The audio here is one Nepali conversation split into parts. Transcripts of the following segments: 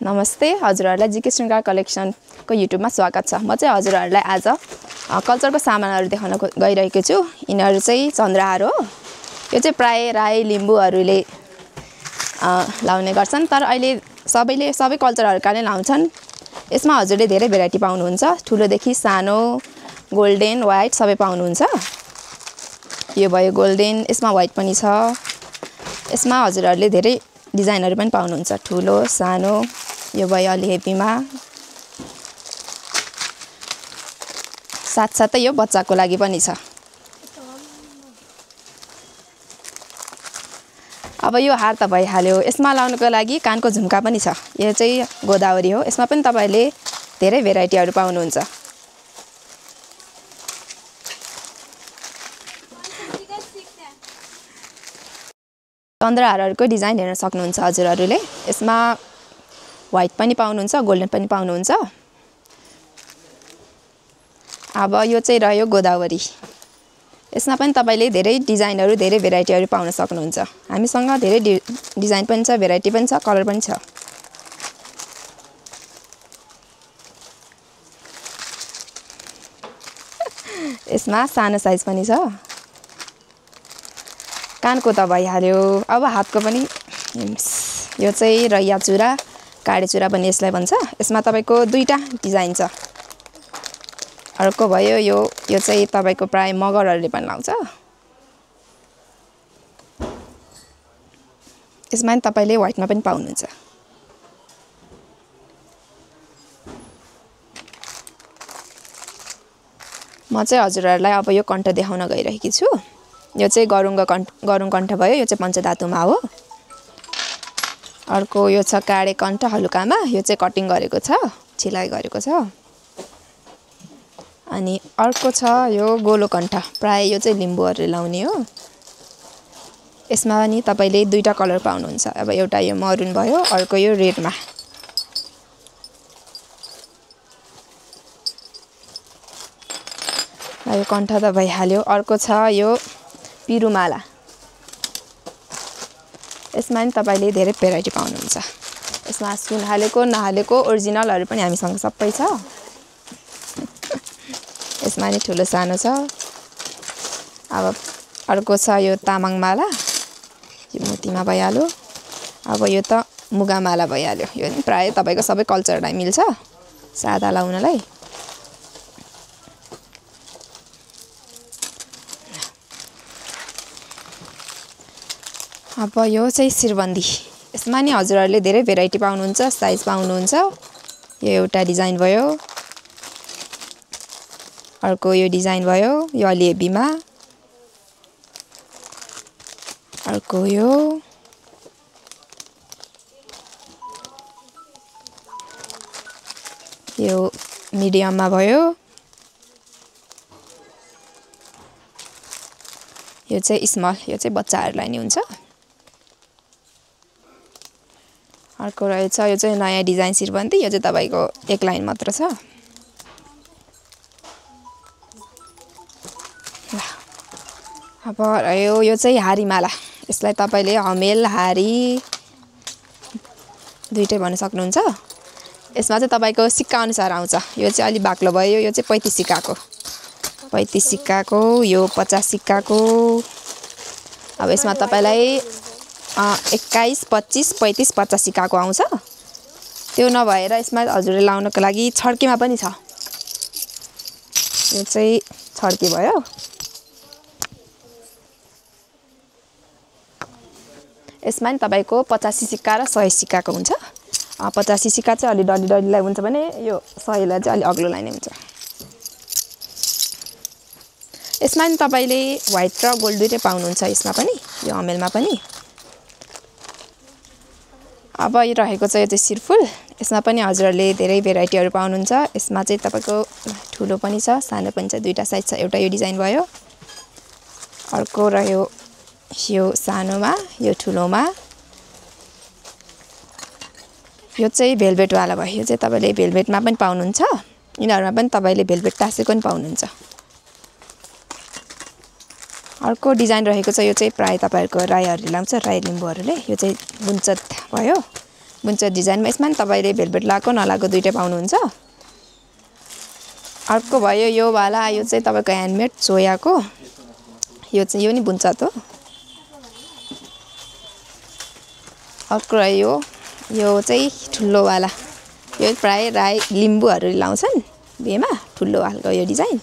नमस्ते हजुरहरुलाई जीके श्रृंगार कलेक्सनको युट्युबमा स्वागत छ। म चाहिँ हजुरहरुलाई आज कल्चरको सामानहरु देखाउन गइरहेको छु। यिनीहरु चाहिँ चन्द्रहार हो। यो चाहिँ प्राय राई लिम्बूहरुले लाउने गर्छन्, तर अहिले सबै कल्चरहरुका नै लाउँछन्। यसमा हजुरले धेरै भेराइटी पाउनुहुन्छ। ठुलो देखि सानो, गोल्डन, व्हाइट सबै पाउनुहुन्छ। यो भयो गोल्डन, यसमा व्हाइट पनि छ। यसमा हजुरहरुले धेरै डिजाइनहरु पनि पाउनुहुन्छ, ठुलो, सानो। यो भयो अलि हेभीमा। साथसाथै यो बच्चाको लागि पनि छ। अब यो हार त भइहाल्यो। यसमा लाउनको लागि कानको झुम्का पनि छ। यो चाहिँ गोदावरी हो। यसमा पनि तपाईले धेरै भेराइटीहरु पाउनुहुन्छ। चन्द्रहारहरुको डिजाइन हेर्न सक्नुहुन्छ हजुरहरुले। यसमा व्हाइट पनि पाउनुहुन्छ, गोल्डन पनि पाउनुहुन्छ। अब यो चाहिँ रह्यो गोदावरी। यसमा पनि तपाईले धेरै डिजाइनहरु, धेरै भेराइटीहरु पाउन सक्नुहुन्छ। हामीसँग धेरै डिजाइन पनि छ, भेराइटी पनि छ, कलर पनि छ। यसमा सानो साइज पनि छ। कानको त भइहाल्यो। अब हातको पनि यो चाहिँ रैया चुरा, काडे चुरा पनि यसलाई भन्छ। यसमा तपाईको दुईटा डिजाइन छ। अर्को भयो यो चाहिँ तपाईको प्राय मगरहरुले पनि लाउँछ। यसमा पनि तपाईले व्हाइटमा पनि पाउनुहुन्छ। म चाहिँ हजुरहरुलाई अब यो कण्ठ देखाउन गइरहेकी छु। यो चाहिँ गरुङ कण्ठ भयो। यो चाहिँ पञ्चधातुमा हो। अर्को यो छ काडे कण्ठ हलुकामा। यो चाहिँ कटिङ गरेको छ, छिलाइ गरेको छ। अनि अर्को छ यो गोलो कण्ठ। प्राय यो चाहिँ लिम्बूहरुले लाउने हो। यसमा पनि तपाईले दुईटा कलर पाउनुहुन्छ। अब एउटा यो मरुन भयो, अर्को यो रेडमा। यो कण्ठ त भइहाल्यो। अर्को छ यो पिरुमाला। यसमा पनि तपाईले धेरै भेराइटी पाउनुहुन्छ। यसमा सुन हालेको, नहालेको, ओरिजिनलहरु पनि हामीसँग सबै छ। यसमा नि ठुलो सानो छ। अब अर्को छ यो तामाङ माला। यो मोतीमा भइहाल्यो। अब यो त मुगा माला भइहाल्यो। यो नि प्राय तपाईको सबै कल्चरलाई मिल्छ सादा लाउनलाई। अब यो चाहिँ शिरबन्दी। यसमा नि हजुरहरुले धेरै भेराइटी पाउनुहुन्छ, साइज पाउनुहुन्छ। यो एउटा डिजाइन भयो। अर्को यो डिजाइन भयो, यो अलि हेभीमा। अर्को यो मिडियममा भयो। यो चाहिँ स्मल, यो चाहिँ बच्चाहरुलाई नि हुन्छ। अर्को रहेछ यो चाहिँ नयाँ डिजाइन शिरबन्दी। यो चाहिँ तपाईको एक लाइन मात्र छ। अब यो चाहिँ हारीमाला। यसलाई तपाईले हमेल, हारी दुईटै भन्न सक्नुहुन्छ। यसमा चाहिँ तपाईको सिक्का अनुसार आउँछ। यो चाहिँ अलि बाक्लो भयो। यो चाहिँ 35 सिक्काको, 35 सिक्काको, यो 50 सिक्काको। अब यसमा तपाईलाई 21, 25, 35, 50 सिक्काको आउँछ। त्यो नभएर यसमा हजुरले लाउनको लागि छड्केमा पनि छ। यो चाहिँ छड्के भयो। यसमा नि तपाईको 85 सिक्का र 100 सिक्काको हुन्छ। 85 सिक्का चाहिँ अलि डल्लीलाई हुन्छ भने यो 100 लाई चाहिँ अलि अग्लोलाई नै हुन्छ। यसमा नि तपाईले व्हाइट र गोल्ड दुईटै पाउनुहुन्छ। यसमा पनि, यो हमेलमा पनि। अब यो रहेको छ यो चाहिँ शिरफुल। यसमा पनि हजुरहरुले धेरै भेराइटीहरु पाउनुहुन्छ। यसमा चाहिँ तपाईको ठुलो पनि छ, सानो पनि छ, दुईटा साइज छ। एउटा यो डिजाइन भयो। अर्को रह्यो यो सानोमा, यो ठुलोमा। यो चाहिँ भेलभेट वाला भयो। यो चाहिँ तपाईले भेलभेटमा पनि पाउनुहुन्छ। यिनीहरुमा पनि तपाईले भेलभेट टासेको पनि पाउनुहुन्छ। अर्को डिजाइन रहेको छ। यो चाहिँ प्राय तपाईहरुको राईहरुले लाउँछ, राई लिम्बूहरुले। यो चाहिँ बुन्चत भयो। बुन्छ डिजाइनमा यसमा नि तपाईले भेलभेट लगाएको नलाएको दुईटै पाउनुहुन्छ अर्को भयो यो वाला यो चाहिँ तपाईको ह्यान्डमेड चोयाको यो चाहिँ यो नि बुन्छ त अर्को रह्यो यो चाहिँ ठुलो वाला यो प्राय राई लिम्बूहरुले लाउँछन् बेमा ठुलो हालको यो डिजाइन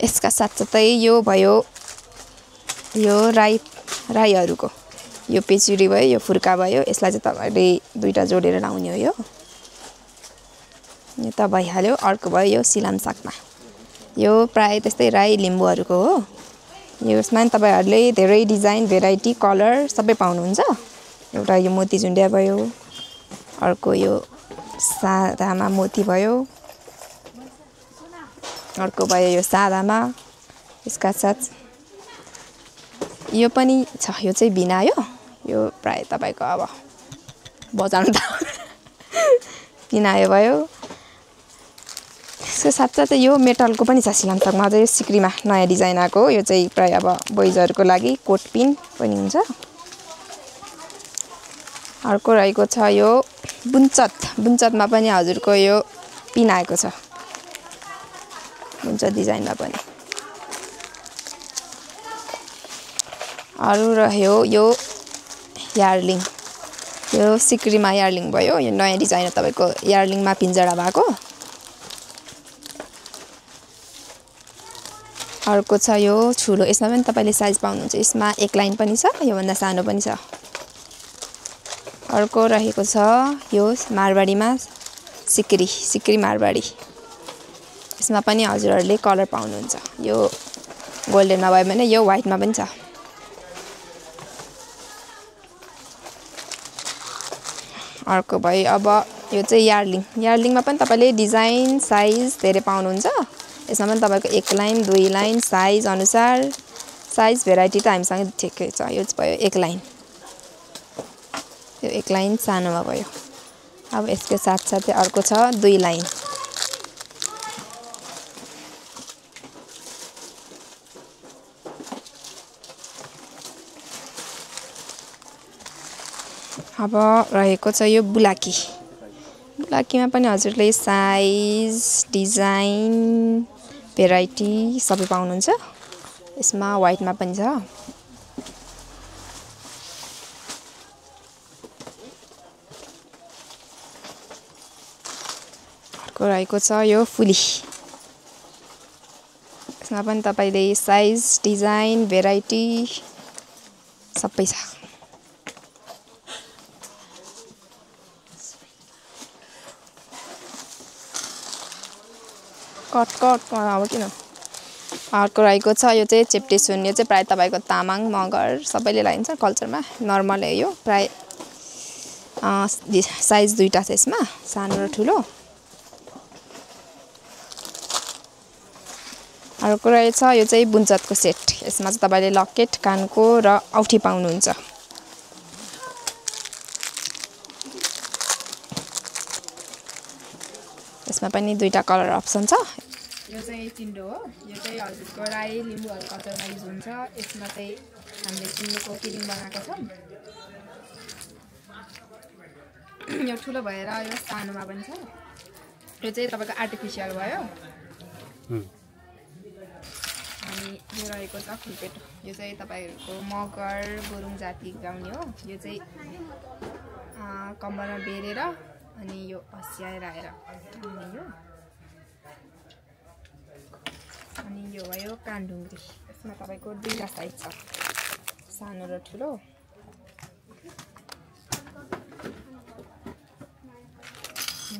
यसका साथसाथै यो भयो यो राईहरुको यो पेचुरी भयो यो फुर्का भयो यसलाई चाहिँ तपाईले दुईटा जोडेर लाउने हो यो त भइहाल्यो अर्को भयो यो सिलाम सागमा यो प्राय त्यस्तै राई लिम्बूहरुको हो यसमा तपाईहरुले धेरै डिजाइन भेराइटी कलर सबै पाउनुहुन्छ एउटा यो मोती झुन्डिया भयो अर्को यो सादामा मोती भयो अर्को भयो यो सादामा यसका साथ यो पनि छ यो चाहिँ बिनायो यो प्राय तपाईको अब बजाउनु त बिनायो भयो यसको साथसाथै यो मेटलको पनि छ सिलामसागमा अझै यो सिक्रीमा नयाँ डिजाइन आएको यो चाहिँ प्राय अब बोइजहरुको लागि कोट पिन पनि हुन्छ अर्को रहेको छ यो बुञ्चतमा पनि हजुरको यो पिन आएको छ बुञ्चत डिजाइनमा पनि अरु रह्यो यो यार्लिङ यो सिक्रीमा यार्लिङ भयो यो नयाँ डिजाइन हो तपाईको यार्लिङमा पिन्जरा भएको अर्को छ यो ठुलो यसमा पनि तपाईले साइज पाउनुहुन्छ यसमा एक लाइन पनि छ यो भन्दा सानो पनि छ अर्को रहेको छ यो मारवाडीमा सिक्री मारवाडी यसमा पनि हजुरहरुले कलर पाउनुहुन्छ यो गोल्डनमा भयो भने यो व्हाइटमा पनि छ अर्को भयो अब यो चाहिँ यार्लिङमा पनि तपाईले डिजाइन साइज धेरै पाउनुहुन्छ यसमा पनि तपाईको एक लाइन दुई लाइन साइज अनुसार साइज भेराइटी त हामीसँग ठिकै छ यो चाहिँ भयो एक लाइन यो एक लाइन सानोमा भयो अब यसको साथसाथै अर्को छ दुई लाइन अब रहेको छ यो बुलाकीमा पनि हजुरले साइज डिजाइन भेराइटी सबै पाउनुहुन्छ यसमा व्हाइटमा पनि छ अर्को रहेको छ यो फुली यसमा पनि तपाईले साइज डिजाइन भेराइटी सबै छ कट अब किन अर्को रहेको छ यो चाहिँ चेप्टे सुन यो चाहिँ प्राय तपाईको तामाङ मगर सबैले लगाइन्छ कल्चरमा नर्मल हो यो प्राय साइज दुईटा छ यसमा सानो र ठुलो अर्को रहेछ यो चाहिँ बुञ्चतको सेट यसमा चाहिँ तपाईले लकेट कानको र औठी पाउनुहुन्छ यसमा पनि दुईटा कलर अप्सन छ यो चाहिँ चिन्डो हो यो चाहिँ हजुरको राई लिम्बूहरु कल्चरमा युज हुन्छ यसमा चाहिँ हामीले चिन्डोको किरिङ बनाएको छौं यो ठुलो भएर यो सानोमा पनि छ यो चाहिँ तपाईको आर्टिफिशियल भयो अनि यो रहेको छ फुलपेटो यो चाहिँ तपाईहरुको मगर गुरुङ जाति गाउने हो यो चाहिँ कम्बरमा बेरेर अनि यो हस्याएर आएर अनि यो भयो कानढुङ्ग्री यसमा तपाईको दुईटा साइज छ सानो र ठुलो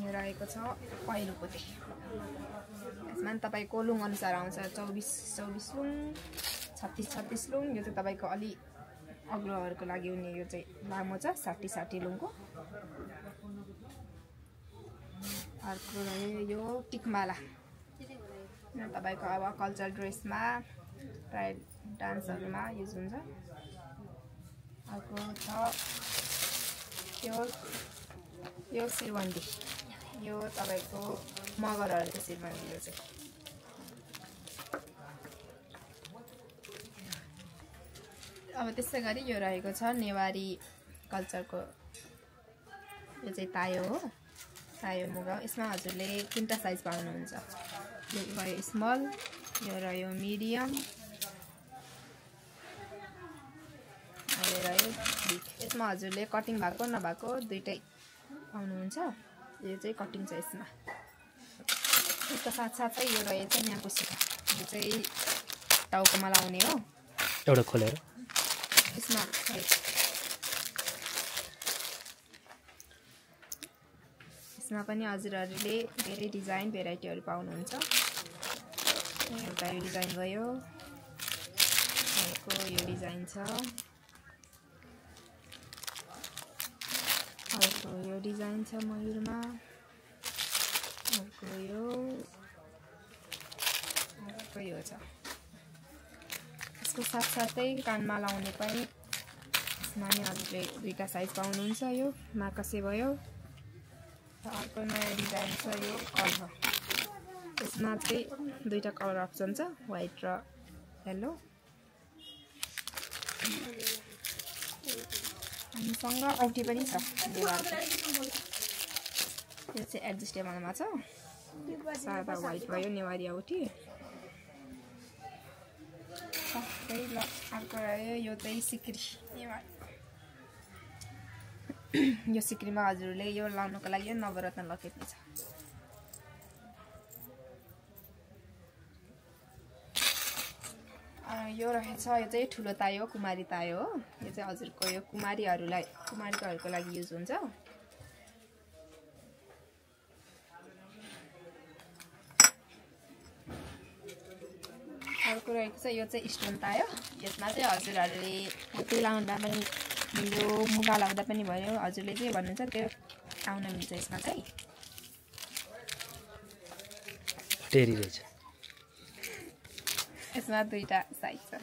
यो रहेको छ पहिलो पोते यसमा तपाईको लुङ अनुसार आउँछ 24 लुङ 36 लुङ यो चाहिँ तपाईको अलि अग्लोहरुको लागि हुने यो चाहिँ लामो छ 60 लुङको अर्को रह्यो यो टिकमाला यो तपाईको अब कल्चरल ड्रेसमा प्राय डान्सहरुमा युज हुन्छ अर्को छ यो शिरबन्दी यो तपाईको मगरहरुको शिरबन्दी यो चाहिँ अब त्यसै गरी यो रहेको छ नेवारी कल्चरको, यो चाहिँ तायो हो, तायो मुगा। यसमा हजुरले 3टा साइज पाउनुहुन्छ। यो भयो स्मल, यो रह्यो मिडियम, यो रह्यो बिग। यसमा हजुरले कटिङ भएको नभएको दुइटै पाउनुहुन्छ। यो चाहिँ कटिङ छ यसमा। यसको साथसाथै यो रहेछ न्याकुसिका, यो चाहिँ टाउकोमा लाउने हो। एउटा खोलेर यसमा पनि हजुरहरूले धेरै डिजाइन भेराइटीहरू पाउनुहुन्छ। एउटा यो डिजाइन भयो, अर्को यो डिजाइन छ, अर्को यो डिजाइन छ मयुरमा, अर्को यो छ। यसको साथसाथै कानमा लाउने पनि यसमा नि हजुरले 2टा साइज पाउनुहुन्छ। यो माकसे भयो, अर्को नयाँ डिजाइन छ यो कलर। यसमा चाहिँ 2टा कलर अप्सन छ, व्हाइट र येलो। हामीसँग औँठी पनि छ देवारको। यो चाहिँ एडजस्टेबलमा छ, सादा व्हाइट भयो नेवारी औँठी। ल अर्को रह्यो, यो चाहिँ सिक्री नेवारी। यो सिक्रीमा हजुरले यो लाउनको लागि नवरत्न लकेट्ने छ। यो रहेछ, यो चाहिँ ठुलो तायो, कुमारी तायो हो। यो चाहिँ हजुरको यो कुमारीहरूको लागि युज हुन्छ। अर्को रहेको छ, यो चाहिँ स्टोन तायो। यसमा चाहिँ हजुरहरूले त्यो लाउँदा पनि, यो मुगा लाउँदा पनि भयो, हजुरले जे भन्नुहुन्छ त्यो आउन मिल्छ। यसमा चाहिँ टेरी रहेछ। यसमा 2टा साइज छ।